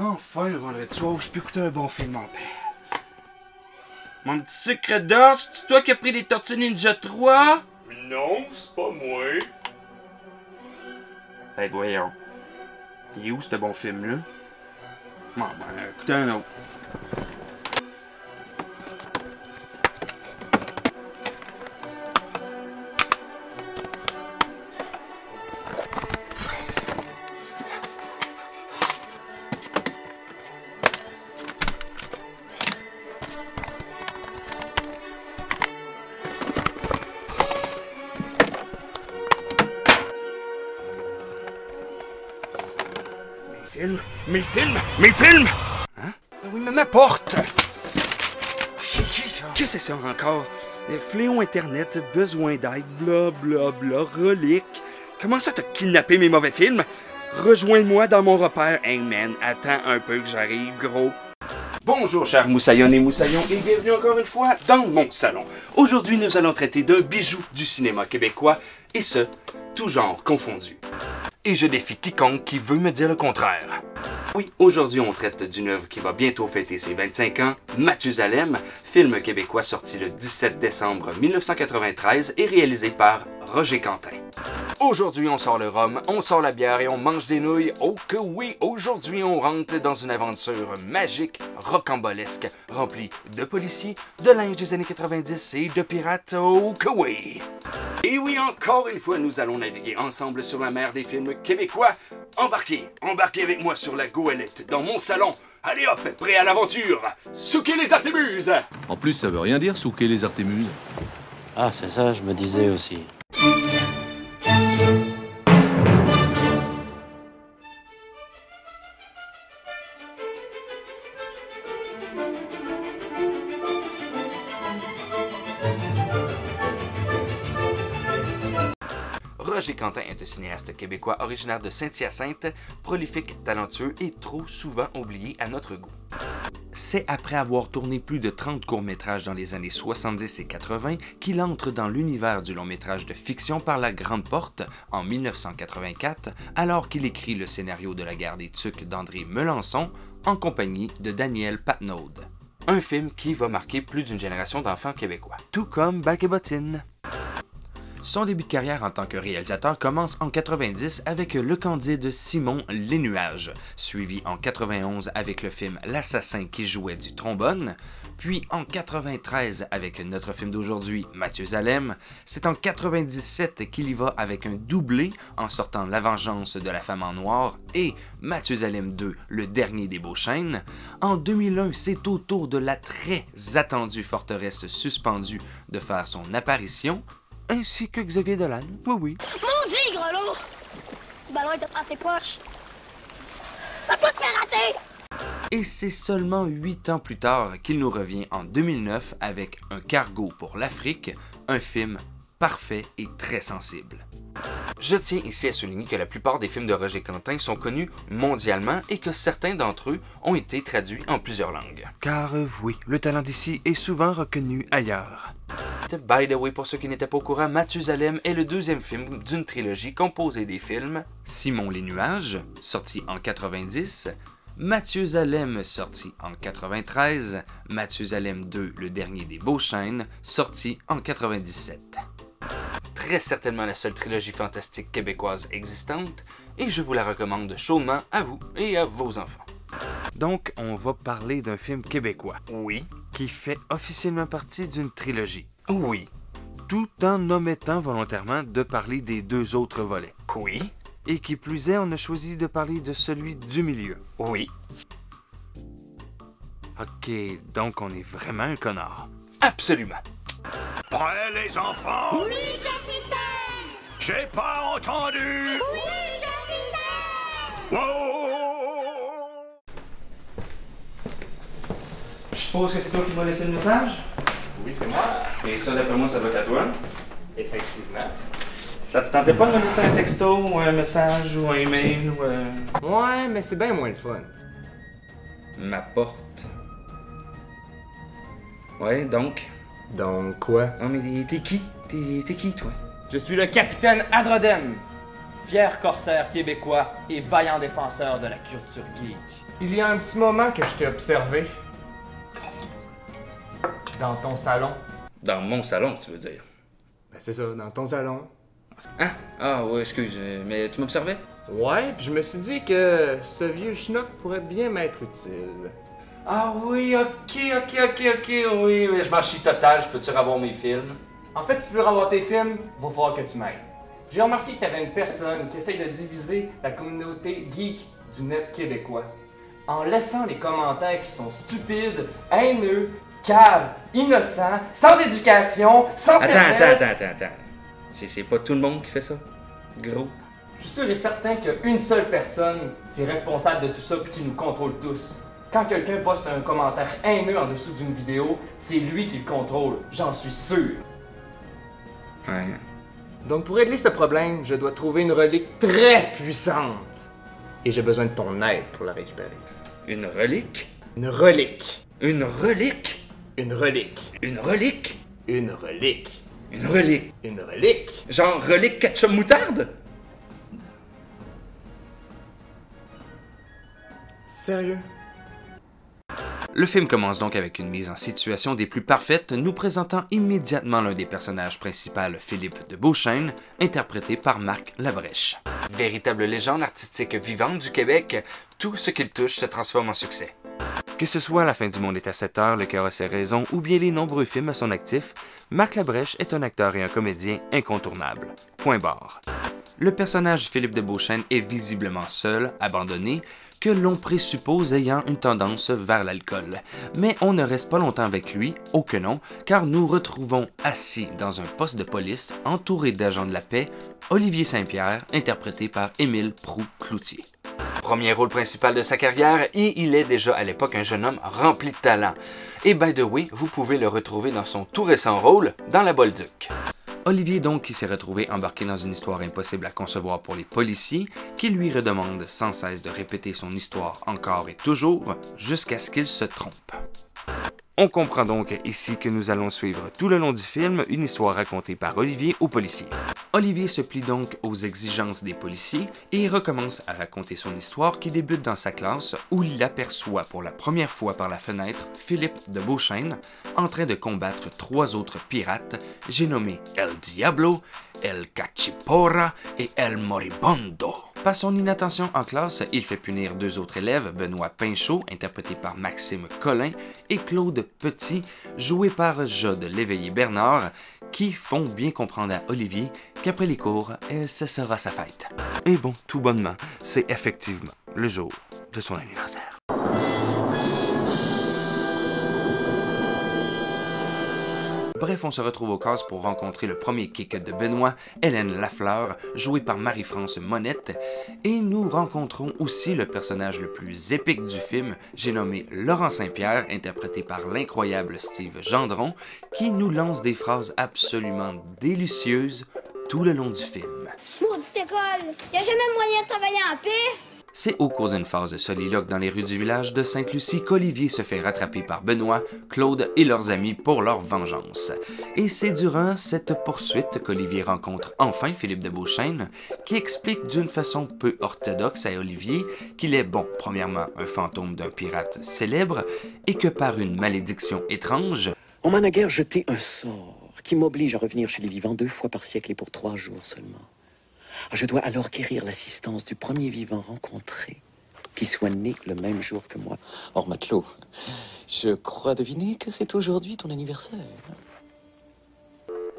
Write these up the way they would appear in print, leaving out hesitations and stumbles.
Enfin, le vendredi soir, je peux écouter un bon film en paix. Mon petit sucre d'orge, c'est toi qui as pris les Tortues Ninja 3? Non, c'est pas moi. Ben voyons. Il est où ce bon film-là? Bon, ben, écoutez un autre. Mes films! Hein? Oui, mais ma porte! C'est qui ça? Qu'est-ce que c'est ça encore? Fléau Internet, besoin d'aide, bla bla bla, relique. Comment ça t'as kidnappé mes mauvais films? Rejoins-moi dans mon repère. Hey man, attends un peu que j'arrive, gros. Bonjour chers moussaillons et moussaillons et bienvenue encore une fois dans mon salon. Aujourd'hui, nous allons traiter d'un bijou du cinéma québécois et ce, tout genre confondu. Et je défie quiconque qui veut me dire le contraire. Oui, aujourd'hui on traite d'une œuvre qui va bientôt fêter ses 25 ans, Mathusalem, film québécois sorti le 17 décembre 1993 et réalisé par Roger Quentin. Aujourd'hui on sort le rhum, on sort la bière et on mange des nouilles. Oh que oui, aujourd'hui on rentre dans une aventure magique, rocambolesque, remplie de policiers, de linge des années 90 et de pirates. Oh que oui! Et oui, encore une fois, nous allons naviguer ensemble sur la mer des films québécois. Embarquez avec moi sur la goélette dans mon salon. Allez hop, prêt à l'aventure. Souquez les Artémuses! En plus, ça veut rien dire, souquer les Artémuses. Ah, c'est ça, je me disais aussi. Roger Quentin est un cinéaste québécois originaire de Saint-Hyacinthe, prolifique, talentueux et trop souvent oublié à notre goût. C'est après avoir tourné plus de 30 courts-métrages dans les années 70 et 80 qu'il entre dans l'univers du long-métrage de fiction par la Grande Porte en 1984, alors qu'il écrit le scénario de La Guerre des Tucs d'André Melançon en compagnie de Daniel Patnaud. Un film qui va marquer plus d'une génération d'enfants québécois. Tout comme Bac et Bottines. Son début de carrière en tant que réalisateur commence en 90 avec Le Candide Simon Les Nuages, suivi en 91 avec le film L'assassin qui jouait du trombone, puis en 93 avec notre film d'aujourd'hui Mathusalem. C'est en 97 qu'il y va avec un doublé en sortant La Vengeance de la femme en noir et Mathusalem 2, le dernier des Beauchesnes. En 2001, c'est au tour de la très attendue forteresse suspendue de faire son apparition, ainsi que Xavier Dolan, oui. Maudit, grelot! Le ballon était pas assez proche. Va pas te faire rater! Et c'est seulement 8 ans plus tard qu'il nous revient en 2009 avec Un cargo pour l'Afrique, un film parfait et très sensible. Je tiens ici à souligner que la plupart des films de Roger Quentin sont connus mondialement et que certains d'entre eux ont été traduits en plusieurs langues. Car oui, le talent d'ici est souvent reconnu ailleurs. By the way, pour ceux qui n'étaient pas au courant, Mathusalem est le deuxième film d'une trilogie composée des films Simon les Nuages, sorti en 90, Mathusalem, sorti en 93, Mathusalem 2, le dernier des Beauchesnes, sorti en 97. Très certainement la seule trilogie fantastique québécoise existante, et je vous la recommande chaudement à vous et à vos enfants. Donc, on va parler d'un film québécois. Oui. Qui fait officiellement partie d'une trilogie. Oui. Tout en omettant volontairement de parler des deux autres volets. Oui. Et qui plus est, on a choisi de parler de celui du milieu. Oui. Ok, donc on est vraiment un connard. Absolument. Prêts, les enfants? Oui, capitaine! J'ai pas entendu! Oui, capitaine! Wow! Je suppose que c'est toi qui m'as laissé le message? Oui, c'est moi. Et ça, d'après moi, ça doit être à toi. Effectivement. Ça te tentait pas de me laisser un texto ou un message ou un email ou Ouais, mais c'est bien moins le fun. Ma porte. Ouais, donc. Donc quoi? Oh, mais t'es qui? T'es qui, toi? Je suis le capitaine Adrodem. fier corsaire québécois et vaillant défenseur de la culture geek. Il y a un petit moment que je t'ai observé. Dans ton salon. Dans mon salon, tu veux dire? Ben c'est ça, dans ton salon. Hein? Ah ouais, excuse, mais tu m'observais? Ouais, puis je me suis dit que ce vieux schnock pourrait bien m'être utile. Ah oui, ok, oui, mais je m'en chie total, je peux-tu revoir mes films? En fait, si tu veux revoir tes films, va falloir que tu m'aides. J'ai remarqué qu'il y avait une personne qui essaye de diviser la communauté geek du net québécois. En laissant des commentaires qui sont stupides, haineux, caves, innocents, sans éducation, sans cervelle. Attends. C'est pas tout le monde qui fait ça? Gros. Je suis sûr et certain qu'il y a une seule personne qui est responsable de tout ça puis qui nous contrôle tous. Quand quelqu'un poste un commentaire haineux en dessous d'une vidéo, c'est lui qui le contrôle, j'en suis sûr. Ouais. Donc pour régler ce problème, je dois trouver une relique très puissante. Et j'ai besoin de ton aide pour la récupérer. Une relique? Une relique. Une relique? Une relique. Une relique? Une relique. Une relique? Une relique. Genre relique ketchup moutarde? Sérieux? Le film commence donc avec une mise en situation des plus parfaites, nous présentant immédiatement l'un des personnages principaux, Philippe de Beauchesne, interprété par Marc Labrèche. Véritable légende artistique vivante du Québec, tout ce qu'il touche se transforme en succès. Que ce soit La fin du monde est à 7 heures, Le cœur a ses raisons ou bien les nombreux films à son actif, Marc Labrèche est un acteur et un comédien incontournable. Point barre. Le personnage Philippe de Beauchesne est visiblement seul, abandonné, que l'on présuppose ayant une tendance vers l'alcool. Mais on ne reste pas longtemps avec lui, oh que non, car nous retrouvons assis dans un poste de police, entouré d'agents de la paix, Olivier Saint-Pierre, interprété par Émile Proulx-Cloutier. Premier rôle principal de sa carrière, et il est déjà à l'époque un jeune homme rempli de talent. Et by the way, vous pouvez le retrouver dans son tout récent rôle dans La Bolduc. Olivier donc qui s'est retrouvé embarqué dans une histoire impossible à concevoir pour les policiers, qui lui redemandent sans cesse de répéter son histoire encore et toujours, jusqu'à ce qu'il se trompe. On comprend donc ici que nous allons suivre tout le long du film une histoire racontée par Olivier aux policiers. Olivier se plie donc aux exigences des policiers et recommence à raconter son histoire qui débute dans sa classe où il aperçoit pour la première fois par la fenêtre Philippe de Beauchesne en train de combattre 3 autres pirates, j'ai nommé El Diablo, El Cachipora et El Moribondo. Par son inattention en classe, il fait punir 2 autres élèves, Benoît Pinchot, interprété par Maxime Collin, et Claude Petit, joué par Jode Léveillé-Bernard, qui font bien comprendre à Olivier qu'après les cours, ce sera sa fête. Et bon, tout bonnement, c'est effectivement le jour de son anniversaire. Bref, on se retrouve au cast pour rencontrer le premier kick de Benoît, Hélène Lafleur, jouée par Marie-France Monette, et nous rencontrons aussi le personnage le plus épique du film, j'ai nommé Laurent Saint-Pierre, interprété par l'incroyable Steve Gendron, qui nous lance des phrases absolument délicieuses tout le long du film. Maudite école, y a jamais moyen de travailler en paix? C'est au cours d'une phase de soliloque dans les rues du village de Sainte-Lucie qu'Olivier se fait rattraper par Benoît, Claude et leurs amis pour leur vengeance. Et c'est durant cette poursuite qu'Olivier rencontre enfin Philippe de Beauchesne, qui explique d'une façon peu orthodoxe à Olivier qu'il est, bon, premièrement, un fantôme d'un pirate célèbre, et que par une malédiction étrange, on m'a naguère jeté un sort qui m'oblige à revenir chez les vivants 2 fois par siècle et pour 3 jours seulement. Je dois alors quérir l'assistance du premier vivant rencontré, qui soit né le même jour que moi. Or, matelot, je crois deviner que c'est aujourd'hui ton anniversaire.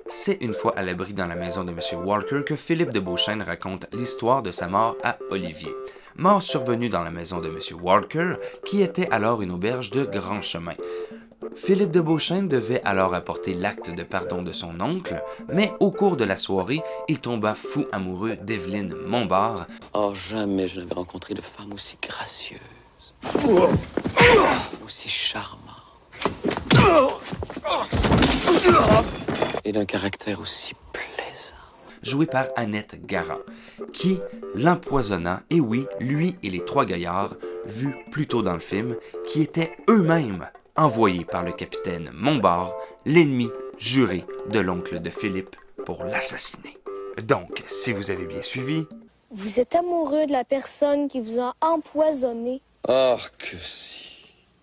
C'est une fois à l'abri dans la maison de M. Walker que Philippe de Beauchesne raconte l'histoire de sa mort à Olivier. Mort survenue dans la maison de M. Walker, qui était alors une auberge de grand chemin. Philippe de Beauchesne devait alors apporter l'acte de pardon de son oncle, mais au cours de la soirée, il tomba fou amoureux d'Evelyne Montbard. Oh, jamais je n'avais rencontré de femme aussi gracieuse, aussi charmante, et d'un caractère aussi plaisant. Joué par Annette Garand, qui l'empoisonna, et oui, lui et les 3 gaillards, vus plus tôt dans le film, qui étaient eux-mêmes envoyé par le capitaine Montbard, l'ennemi juré de l'oncle de Philippe, pour l'assassiner. Donc, si vous avez bien suivi, Vous êtes amoureux de la personne qui vous a empoisonné. Oh, que si.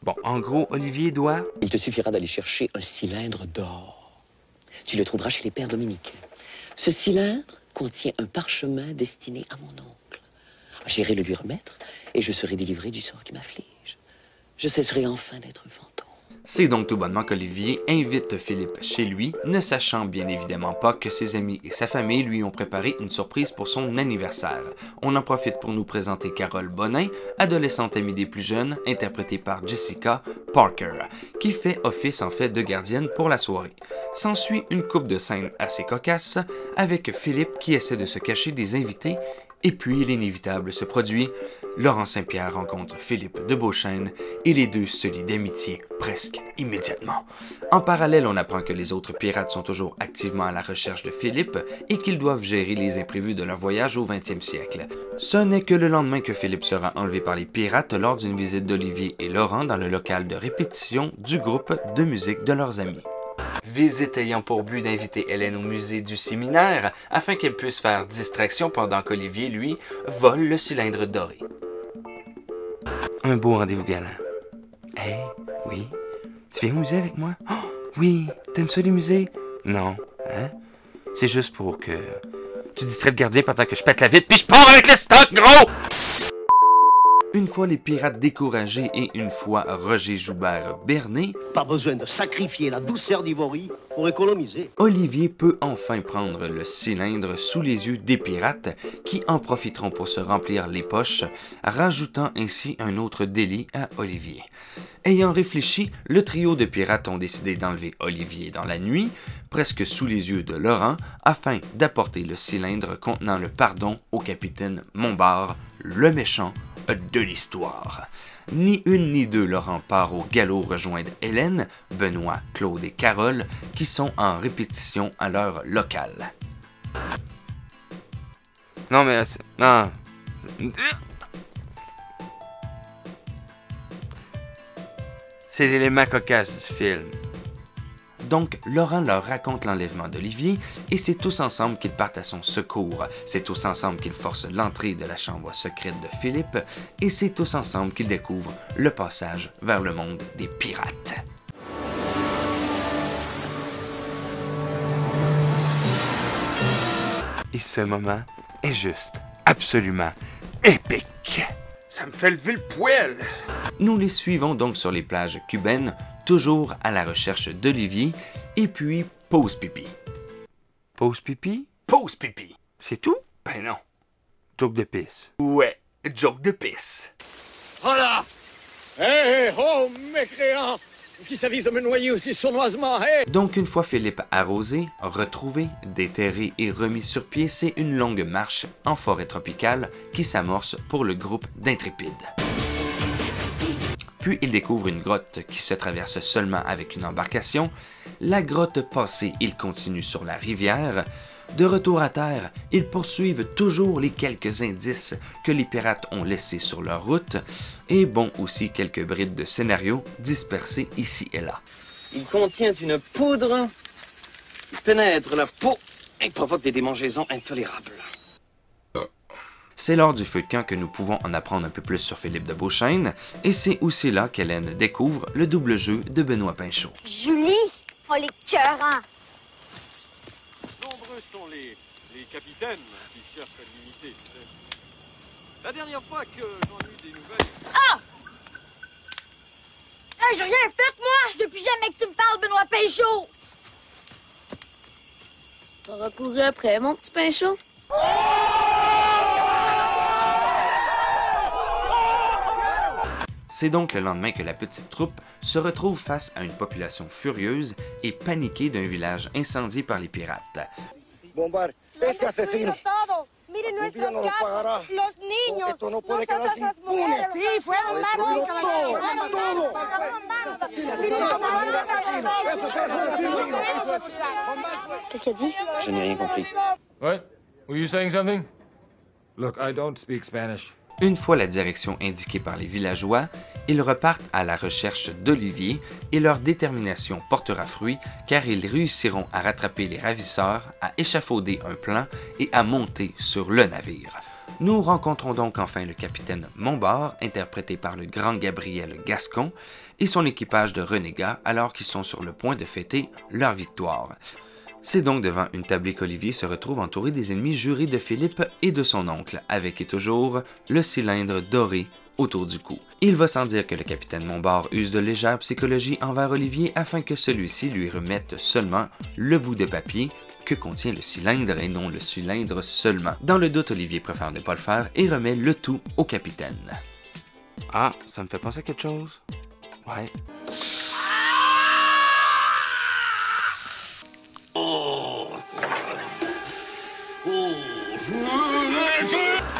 Bon, en gros, Olivier doit... Il te suffira d'aller chercher un cylindre d'or. Tu le trouveras chez les pères dominicains. Ce cylindre contient un parchemin destiné à mon oncle. J'irai le lui remettre et je serai délivré du sort qui m'afflige. Je cesserai enfin d'être fantôme. C'est donc tout bonnement qu'Olivier invite Philippe chez lui, ne sachant bien évidemment pas que ses amis et sa famille lui ont préparé une surprise pour son anniversaire. On en profite pour nous présenter Carole Bonin, adolescente amie des plus jeunes, interprétée par Jessica Parker, qui fait office en fait de gardienne pour la soirée. S'ensuit une coupe de scènes assez cocasse, avec Philippe qui essaie de se cacher des invités. Et puis l'inévitable se produit, Laurent Saint-Pierre rencontre Philippe de Beauchesne et les deux se lient d'amitié presque immédiatement. En parallèle, on apprend que les autres pirates sont toujours activement à la recherche de Philippe et qu'ils doivent gérer les imprévus de leur voyage au 20e siècle. Ce n'est que le lendemain que Philippe sera enlevé par les pirates lors d'une visite d'Olivier et Laurent dans le local de répétition du groupe de musique de leurs amis. Visite ayant pour but d'inviter Hélène au musée du séminaire afin qu'elle puisse faire distraction pendant qu'Olivier, lui, vole le cylindre doré. Un beau rendez-vous galant. Hey, oui, tu viens au musée avec moi? Oh, oui, t'aimes ça les musées? Non, hein? C'est juste pour que tu distrais le gardien pendant que je pète la vitre puis je pars avec le stock, gros! Une fois les pirates découragés et une fois Roger Joubert berné, pas besoin de sacrifier la douceur d'Ivory pour économiser. Olivier peut enfin prendre le cylindre sous les yeux des pirates qui en profiteront pour se remplir les poches, rajoutant ainsi un autre délit à Olivier. Ayant réfléchi, le trio de pirates ont décidé d'enlever Olivier dans la nuit, presque sous les yeux de Laurent, afin d'apporter le cylindre contenant le pardon au capitaine Montbard, le méchant de l'histoire. Ni une ni deux, Laurent part au galop rejoindre Hélène, Benoît, Claude et Carole, qui sont en répétition à leur local. Non mais c'est... Non. C'est l'élément cocasse du film. Donc, Laurent leur raconte l'enlèvement d'Olivier et c'est tous ensemble qu'ils partent à son secours. C'est tous ensemble qu'ils forcent l'entrée de la chambre secrète de Philippe et c'est tous ensemble qu'ils découvrent le passage vers le monde des pirates. Et ce moment est juste absolument épique. Ça me fait lever le poil. Nous les suivons donc sur les plages cubaines, toujours à la recherche d'Olivier, et puis pause pipi. Pause pipi? Pause pipi. C'est tout? Ben non. Joke de pisse. Ouais, joke de pisse. Voilà! Hé, oh, mécréant! Qui s'avise de me noyer aussi sournoisement, hé! Donc une fois Philippe arrosé, retrouvé, déterré et remis sur pied, c'est une longue marche en forêt tropicale qui s'amorce pour le groupe d'intrépides. Puis il découvre une grotte qui se traverse seulement avec une embarcation. La grotte passée, ils continuent sur la rivière. De retour à terre, ils poursuivent toujours les quelques indices que les pirates ont laissés sur leur route, et bon aussi quelques brides de scénario dispersées ici et là. Il contient une poudre qui pénètre la peau et provoque des démangeaisons intolérables. C'est lors du feu de camp que nous pouvons en apprendre un peu plus sur Philippe de Beauchesne, et c'est aussi là qu'Hélène découvre le double jeu de Benoît Pinchot. Julie, on les cœurants. Nombreux sont les capitaines qui cherchent l'unité. La dernière fois que j'en ai eu des nouvelles... Ah! Hey, j'ai rien fait, moi! Je veux plus jamais que tu me parles, Benoît Pinchot! T'auras couru après, mon petit Pinchot? C'est donc le lendemain que la petite troupe se retrouve face à une population furieuse et paniquée d'un village incendié par les pirates. Bombar, ese asesino. Miren nuestras casas, los niños, esto no puede quedarse impune. Sí, fueron malos y caballeros. Qu'est-ce qu'il a dit? Je n'ai rien compris. What? Were you saying something? Look, I don't speak Spanish. Une fois la direction indiquée par les villageois, ils repartent à la recherche d'Olivier et leur détermination portera fruit car ils réussiront à rattraper les ravisseurs, à échafauder un plan et à monter sur le navire. Nous rencontrons donc enfin le capitaine Montbard, interprété par le grand Gabriel Gascon, et son équipage de renégats alors qu'ils sont sur le point de fêter leur victoire. C'est donc devant une tablée qu'Olivier se retrouve entouré des ennemis jurés de Philippe et de son oncle, avec et toujours le cylindre doré autour du cou. Il va sans dire que le capitaine Montbard use de légère psychologie envers Olivier afin que celui-ci lui remette seulement le bout de papier que contient le cylindre et non le cylindre seulement. Dans le doute, Olivier préfère ne pas le faire et remet le tout au capitaine. Ah, ça me fait penser à quelque chose? Ouais.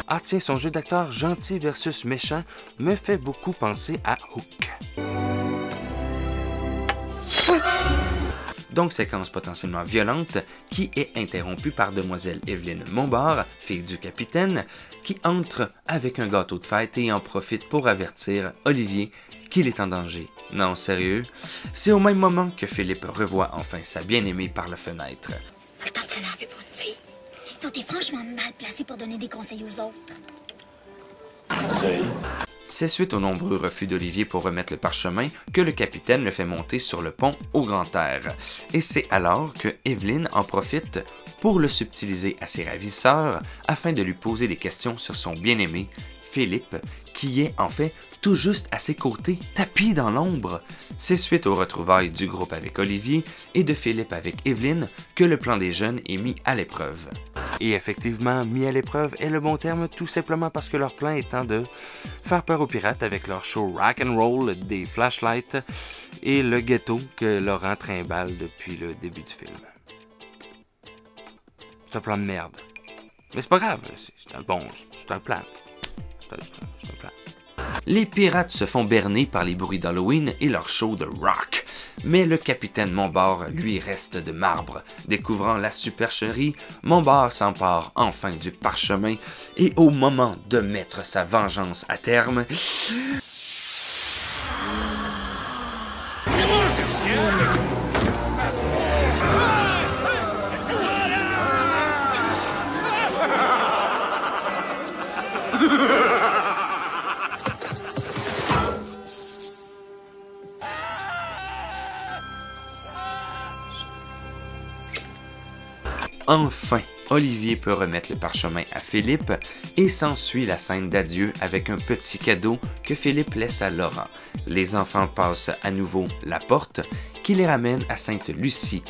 Ah tiens, son jeu d'acteur gentil versus méchant me fait beaucoup penser à Hook. Donc séquence potentiellement violente qui est interrompue par demoiselle Evelyne Montbard, fille du capitaine, qui entre avec un gâteau de fête et en profite pour avertir Olivier qu'il est en danger. Non, sérieux? C'est au même moment que Philippe revoit enfin sa bien-aimée par la fenêtre. Pas le temps de s'énerver pour une fille. Toi, t'es franchement mal placé pour donner des conseils aux autres. C'est suite aux nombreux refus d'Olivier pour remettre le parchemin que le capitaine le fait monter sur le pont au grand air. Et c'est alors que Evelyne en profite pour le subtiliser à ses ravisseurs afin de lui poser des questions sur son bien-aimé, Philippe, qui est en fait tout juste à ses côtés, tapis dans l'ombre. C'est suite aux retrouvailles du groupe avec Olivier et de Philippe avec Evelyne que le plan des jeunes est mis à l'épreuve. Et effectivement, mis à l'épreuve est le bon terme, tout simplement parce que leur plan étant de faire peur aux pirates avec leur show rock and roll, des flashlights et le ghetto que Laurent trimballe depuis le début du film. C'est un plan de merde. Mais c'est pas grave, c'est un plan. C'est un plan. Les pirates se font berner par les bruits d'Halloween et leur show de rock. Mais le capitaine Montbard, lui, reste de marbre. Découvrant la supercherie, Montbard s'empare enfin du parchemin et au moment de mettre sa vengeance à terme... Enfin, Olivier peut remettre le parchemin à Philippe et s'ensuit la scène d'adieu avec un petit cadeau que Philippe laisse à Laurent. Les enfants passent à nouveau la porte qui les ramène à Sainte-Lucie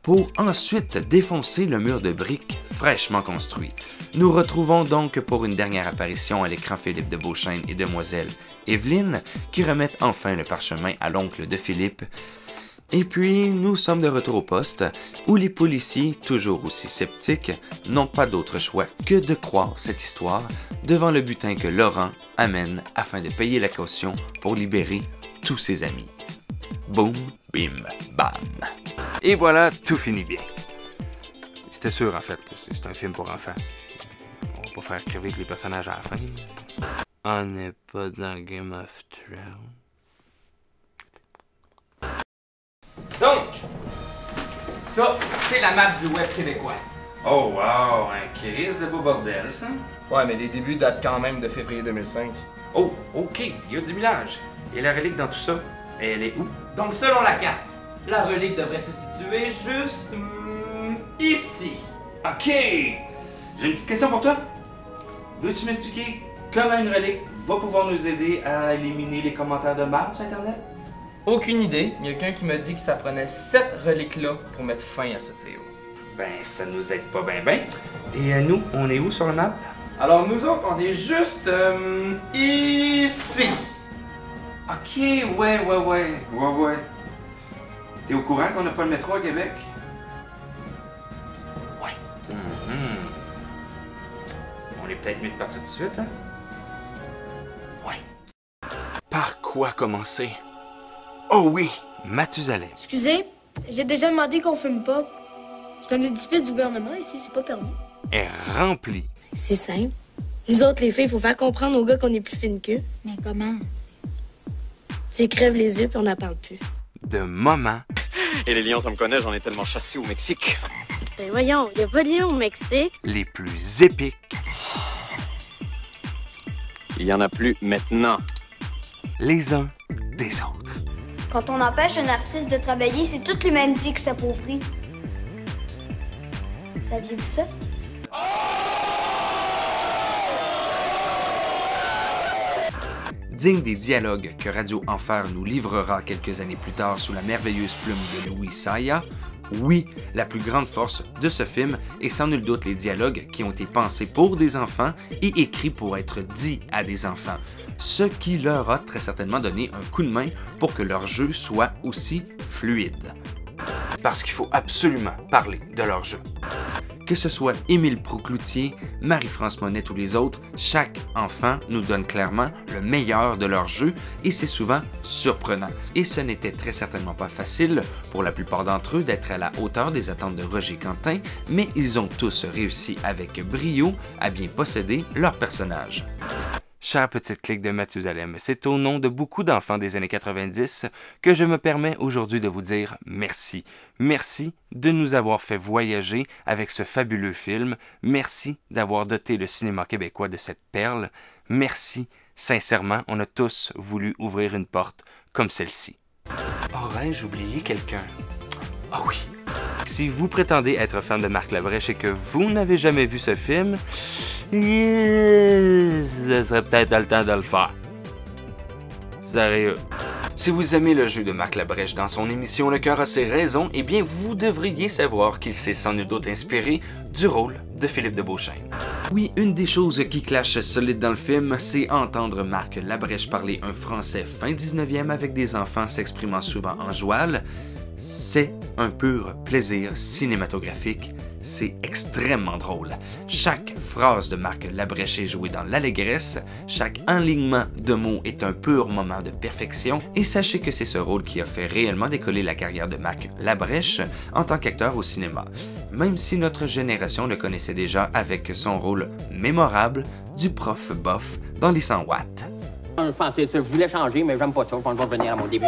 pour ensuite défoncer le mur de briques fraîchement construit. Nous retrouvons donc pour une dernière apparition à l'écran Philippe de Beauchesne et demoiselle Evelyne qui remettent enfin le parchemin à l'oncle de Philippe. Et puis, nous sommes de retour au poste, où les policiers, toujours aussi sceptiques, n'ont pas d'autre choix que de croire cette histoire devant le butin que Laurent amène afin de payer la caution pour libérer tous ses amis. Boum, bim, bam. Et voilà, tout finit bien. C'était sûr, en fait, que c'est un film pour enfants. On va pas faire crever tous les personnages à la fin. On n'est pas dans Game of Thrones. Donc, ça, c'est la map du web québécois. Oh wow, un crise de beau bordel, ça. Ouais, mais les débuts datent quand même de février 2005. Oh, ok, il y a du village. Et la relique dans tout ça, elle est où? Donc, selon la carte, la relique devrait se situer juste... ici. Ok! J'ai une petite question pour toi. Veux-tu m'expliquer comment une relique va pouvoir nous aider à éliminer les commentaires de marde sur Internet? Aucune idée, mais il y a quelqu'un qui m'a dit que ça prenait cette relique-là pour mettre fin à ce fléau. Ben, ça nous aide pas ben. Et nous, on est où sur la map? Alors, nous autres, on est juste... ici. Ok, ouais. T'es au courant qu'on n'a pas le métro à Québec? Ouais. On est peut-être mieux de partir tout de suite, hein? Ouais. Par quoi commencer? Oh oui, Mathusalem. Excusez, j'ai déjà demandé qu'on fume pas. C'est un édifice du gouvernement ici, c'est pas permis. Est rempli. C'est simple. Nous autres, les filles, faut faire comprendre aux gars qu'on est plus fines qu'eux. Mais comment? Tu crèves les yeux puis on n'en parle plus. De moments. Et les lions, ça me connaît, j'en ai tellement chassé au Mexique. Ben voyons, y a pas de lion au Mexique. Les plus épiques. Il y en a plus maintenant. Les uns des autres. Quand on empêche un artiste de travailler, c'est toute l'humanité qui s'appauvrit. Saviez-vous ça? Digne des dialogues que Radio Enfer nous livrera quelques années plus tard sous la merveilleuse plume de Louis Saya, oui, la plus grande force de ce film est sans nul doute les dialogues qui ont été pensés pour des enfants et écrits pour être dits à des enfants, ce qui leur a très certainement donné un coup de main pour que leur jeu soit aussi fluide. Parce qu'il faut absolument parler de leur jeu. Que ce soit Émile Proucloutier, Marie-France Monette ou les autres, chaque enfant nous donne clairement le meilleur de leur jeu et c'est souvent surprenant. Et ce n'était très certainement pas facile pour la plupart d'entre eux d'être à la hauteur des attentes de Roger Quentin, mais ils ont tous réussi avec brio à bien posséder leur personnage. Chère petite clique de Mathusalem, c'est au nom de beaucoup d'enfants des années 90 que je me permets aujourd'hui de vous dire merci. Merci de nous avoir fait voyager avec ce fabuleux film. Merci d'avoir doté le cinéma québécois de cette perle. Merci, sincèrement, on a tous voulu ouvrir une porte comme celle-ci. Aurais-je oublié quelqu'un? Ah oui! Si vous prétendez être fan de Marc Labrèche et que vous n'avez jamais vu ce film, ce serait peut-être le temps de le faire. Sérieux. Si vous aimez le jeu de Marc Labrèche dans son émission Le cœur a ses raisons, eh bien vous devriez savoir qu'il s'est sans nul doute inspiré du rôle de Philippe de Beauchesne. Oui, une des choses qui clash solide dans le film, c'est entendre Marc Labrèche parler un français fin 19e avec des enfants s'exprimant souvent en joual. C'est un pur plaisir cinématographique, c'est extrêmement drôle. Chaque phrase de Marc Labrèche est jouée dans l'allégresse, chaque enlignement de mots est un pur moment de perfection, et sachez que c'est ce rôle qui a fait réellement décoller la carrière de Marc Labrèche en tant qu'acteur au cinéma, même si notre génération le connaissait déjà avec son rôle mémorable du prof Boff dans les 100 watts. Je voulais changer, mais j'aime pas ça, je vais revenir à mon début.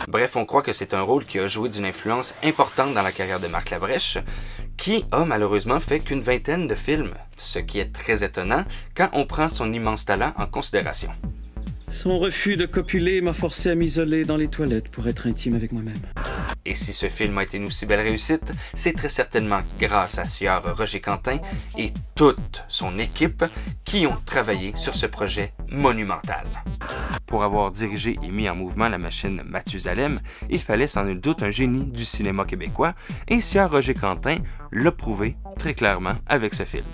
Bref, on croit que c'est un rôle qui a joué d'une influence importante dans la carrière de Marc Labrèche, qui a malheureusement fait qu'une vingtaine de films, ce qui est très étonnant quand on prend son immense talent en considération. Son refus de copuler m'a forcé à m'isoler dans les toilettes pour être intime avec moi-même. Et si ce film a été une aussi belle réussite, c'est très certainement grâce à sieur Roger Quentin et toute son équipe qui ont travaillé sur ce projet monumental. Pour avoir dirigé et mis en mouvement la machine Mathusalem, il fallait sans nul doute un génie du cinéma québécois, et sieur Roger Quentin l'a prouvé très clairement avec ce film.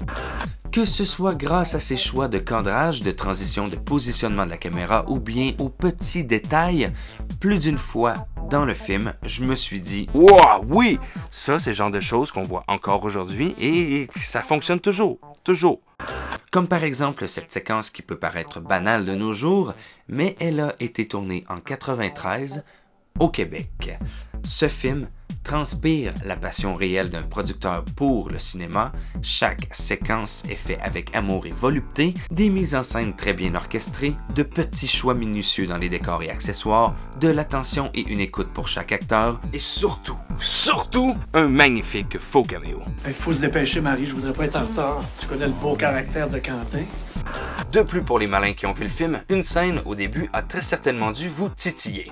Que ce soit grâce à ses choix de cadrage, de transition, de positionnement de la caméra ou bien aux petits détails, plus d'une fois dans le film, je me suis dit « Wow, oui! Ça, c'est le genre de choses qu'on voit encore aujourd'hui et ça fonctionne toujours, toujours. » Comme par exemple cette séquence qui peut paraître banale de nos jours, mais elle a été tournée en 1993 au Québec. Ce film transpire la passion réelle d'un producteur pour le cinéma. Chaque séquence est faite avec amour et volupté, des mises en scène très bien orchestrées, de petits choix minutieux dans les décors et accessoires, de l'attention et une écoute pour chaque acteur, et surtout, un magnifique faux caméo. Il faut se dépêcher, Marie, je voudrais pas être en retard. Tu connais le beau caractère de Quentin. De plus pour les malins qui ont vu le film, une scène au début a très certainement dû vous titiller.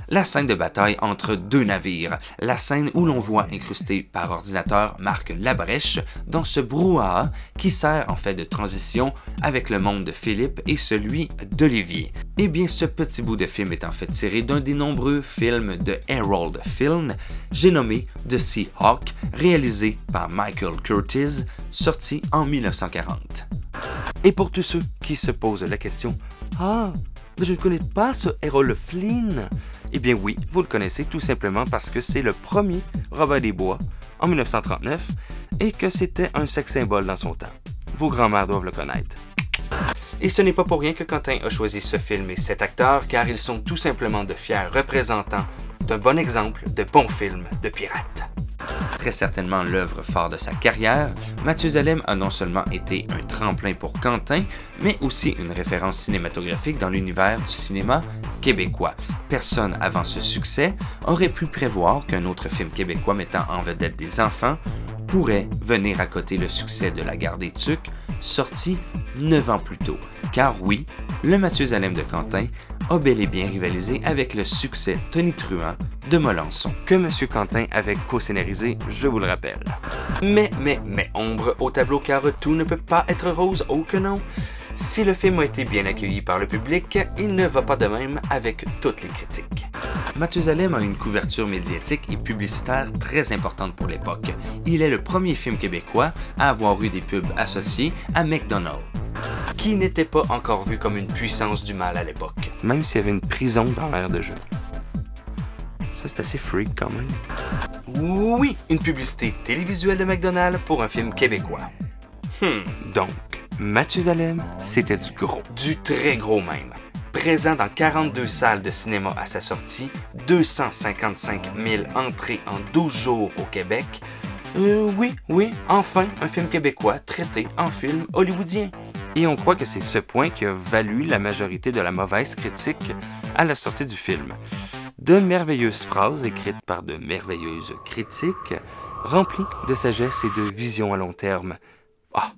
La scène de bataille entre deux navires, la scène où l'on voit incrusté par ordinateur Marc Labrèche dans ce brouhaha qui sert en fait de transition avec le monde de Philippe et celui d'Olivier. Eh bien, ce petit bout de film est en fait tiré d'un des nombreux films de Harold Films, j'ai nommé The Sea Hawk, réalisé par Michael Curtiz, sorti en 1940. Et pour tous ceux qui se posent la question « Ah, mais je ne connais pas ce Harold Flynn », eh bien oui, vous le connaissez tout simplement parce que c'est le premier Robin des Bois en 1939 et que c'était un sex symbole dans son temps. Vos grands-mères doivent le connaître. Et ce n'est pas pour rien que Quentin a choisi ce film et cet acteur, car ils sont tout simplement de fiers représentants d'un bon exemple de bons films de pirates. Très certainement l'œuvre phare de sa carrière, Mathusalem a non seulement été un tremplin pour Quentin, mais aussi une référence cinématographique dans l'univers du cinéma québécois. Personne avant ce succès aurait pu prévoir qu'un autre film québécois mettant en vedette des enfants pourrait venir à côté le succès de La Guerre des Tucs, sorti 9 ans plus tôt. Car oui, le Mathusalem de Quentin a bel et bien rivalisé avec le succès tonitruant de Molenson, que M. Quentin avait co-scénarisé, je vous le rappelle. Mais, ombre au tableau car tout ne peut pas être rose, oh que non! Si le film a été bien accueilli par le public, il ne va pas de même avec toutes les critiques. Mathusalem a une couverture médiatique et publicitaire très importante pour l'époque. Il est le premier film québécois à avoir eu des pubs associés à McDonald's, qui n'était pas encore vu comme une puissance du mal à l'époque. Même s'il y avait une prison dans l'aire de jeu. Ça, c'est assez freak quand même. Oui, une publicité télévisuelle de McDonald's pour un film québécois. Donc, Mathusalem, c'était du gros, du très gros même. Présent dans 42 salles de cinéma à sa sortie, 255 000 entrées en 12 jours au Québec. Oui, enfin, un film québécois traité en film hollywoodien. Et on croit que c'est ce point qui a valu la majorité de la mauvaise critique à la sortie du film. De merveilleuses phrases écrites par de merveilleuses critiques, remplies de sagesse et de vision à long terme. Ah,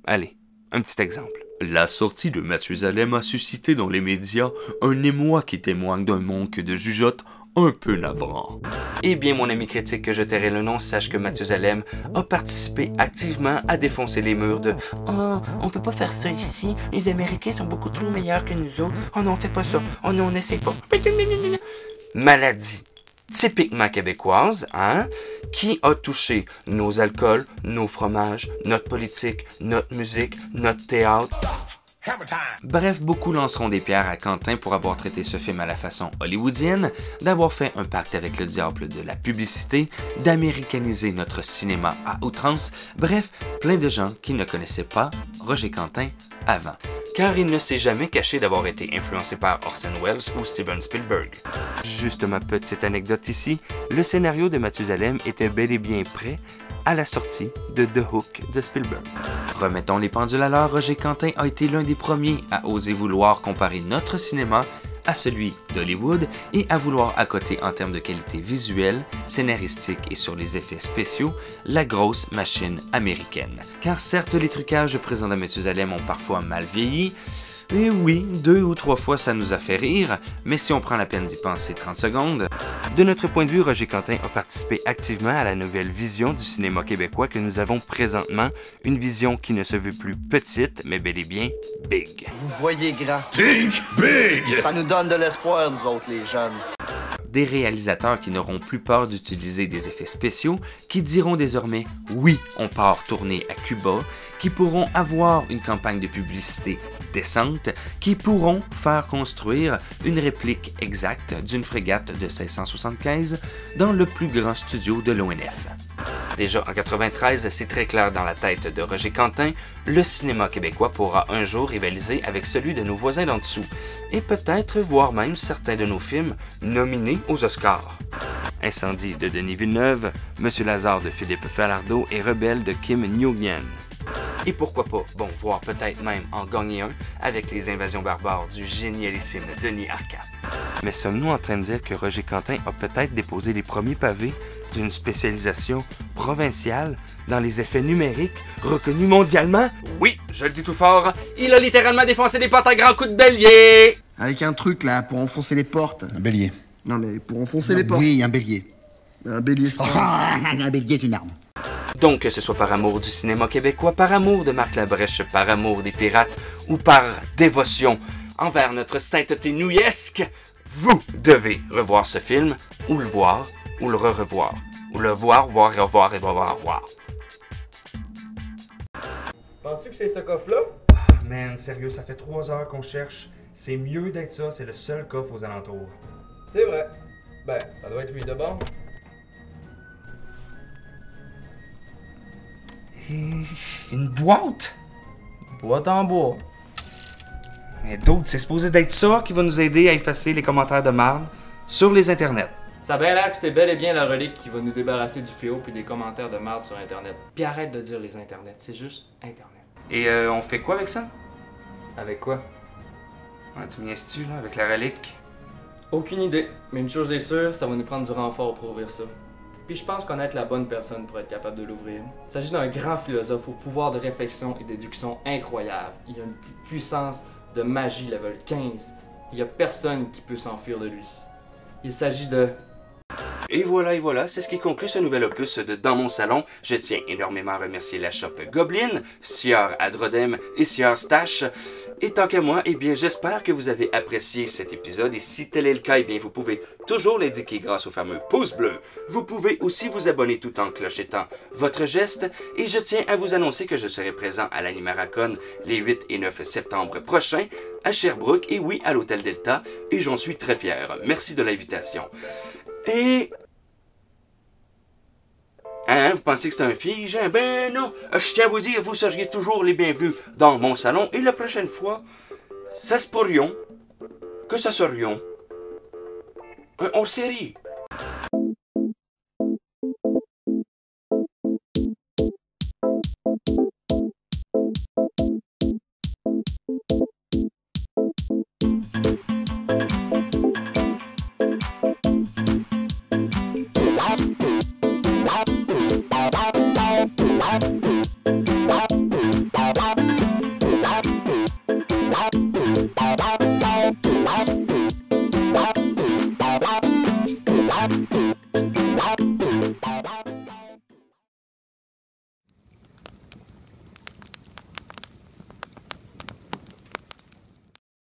allez, un petit exemple. La sortie de Mathusalem a suscité dans les médias un émoi qui témoigne d'un manque de jugeote un peu navrant. Eh bien, mon ami critique que je tairai le nom, sache que Mathusalem a participé activement à défoncer les murs de « Oh, on peut pas faire ça ici, les Américains sont beaucoup trop meilleurs que nous autres, oh non, on fait pas ça, oh non, on essaie pas. » Maladie typiquement québécoise, hein, qui a touché nos alcools, nos fromages, notre politique, notre musique, notre théâtre. Bref, beaucoup lanceront des pierres à Quentin pour avoir traité ce film à la façon hollywoodienne, d'avoir fait un pacte avec le diable de la publicité, d'américaniser notre cinéma à outrance, bref, plein de gens qui ne connaissaient pas Roger Quentin avant. Car il ne s'est jamais caché d'avoir été influencé par Orson Welles ou Steven Spielberg. Juste ma petite anecdote ici, le scénario de Mathusalem était bel et bien prêt à la sortie de The Hook de Spielberg. Remettons les pendules à l'heure, Roger Quentin a été l'un des premiers à oser vouloir comparer notre cinéma à celui d'Hollywood et à vouloir accoter en termes de qualité visuelle, scénaristique et sur les effets spéciaux, la grosse machine américaine. Car certes, les trucages présents dans Mathusalem ont parfois mal vieilli, et oui, 2 ou 3 fois ça nous a fait rire, mais si on prend la peine d'y penser 30 secondes, de notre point de vue, Roger Quentin a participé activement à la nouvelle vision du cinéma québécois que nous avons présentement, une vision qui ne se veut plus petite, mais bel et bien big. Vous voyez grand. Think big! Ça nous donne de l'espoir, nous autres les jeunes. Des réalisateurs qui n'auront plus peur d'utiliser des effets spéciaux, qui diront désormais « Oui, on part tourner à Cuba », qui pourront avoir une campagne de publicité décente, qui pourront faire construire une réplique exacte d'une frégate de 1675 dans le plus grand studio de l'ONF. Déjà en 93, c'est très clair dans la tête de Roger Quentin, le cinéma québécois pourra un jour rivaliser avec celui de nos voisins d'en dessous, et peut-être voir même certains de nos films nominés aux Oscars. Incendie de Denis Villeneuve, Monsieur Lazare de Philippe Falardeau et Rebelle de Kim Nguyen. Et pourquoi pas, bon, voir peut-être même en gagner un avec les invasions barbares du génialissime Denis Arcand. Mais sommes-nous en train de dire que Roger Quentin a peut-être déposé les premiers pavés d'une spécialisation provinciale dans les effets numériques reconnus mondialement? Oui, je le dis tout fort, il a littéralement défoncé les portes à grands coups de bélier! Avec un truc là, pour enfoncer les portes. Un bélier. Non mais pour enfoncer les portes. Oui, un bélier. Un bélier, c'est un bélier est une arme. Donc, que ce soit par amour du cinéma québécois, par amour de Marc Labrèche, par amour des pirates ou par dévotion envers notre sainteté nouillesque, vous devez revoir ce film, ou le voir, ou le re-revoir, ou le voir, voir et revoir et revoir. Penses-tu que c'est ce coffre-là? Man, sérieux, ça fait 3 heures qu'on cherche. C'est mieux d'être ça, c'est le seul coffre aux alentours. C'est vrai. Ben, ça doit être lui d'abord. Une boîte? Boîte en bois. Mais d'autres, c'est supposé d'être ça qui va nous aider à effacer les commentaires de marde sur les internets. Ça a bien l'air que c'est bel et bien la relique qui va nous débarrasser du fléau puis des commentaires de marde sur Internet. Puis arrête de dire les internets, c'est juste Internet. Et on fait quoi avec ça? Avec quoi? Ouais, tu me niaises-tu, là, avec la relique? Aucune idée, mais une chose est sûre, ça va nous prendre du renfort pour ouvrir ça. Puis je pense connaître la bonne personne pour être capable de l'ouvrir. Il s'agit d'un grand philosophe au pouvoir de réflexion et déduction incroyable. Il a une puissance de magie level 15. Il n'y a personne qui peut s'enfuir de lui. Il s'agit de... Et voilà, c'est ce qui conclut ce nouvel opus de Dans mon salon. Je tiens énormément à remercier la shop Goblin, Sieur Adrodem et Sieur Stash. Et tant qu'à moi, eh bien, j'espère que vous avez apprécié cet épisode. Et si tel est le cas, eh bien, vous pouvez toujours l'indiquer grâce au fameux pouce bleu. Vous pouvez aussi vous abonner tout en clochetant votre geste. Et je tiens à vous annoncer que je serai présent à l'Animaracon les 8 et 9 septembre prochains à Sherbrooke et oui, à l'Hôtel Delta. Et j'en suis très fier. Merci de l'invitation. Et... Hein, vous pensez que c'est un fige? Ben non, je tiens à vous dire, vous seriez toujours les bienvenus dans mon salon, et la prochaine fois, ça se pourrions que ça serions un hors-série. Bye.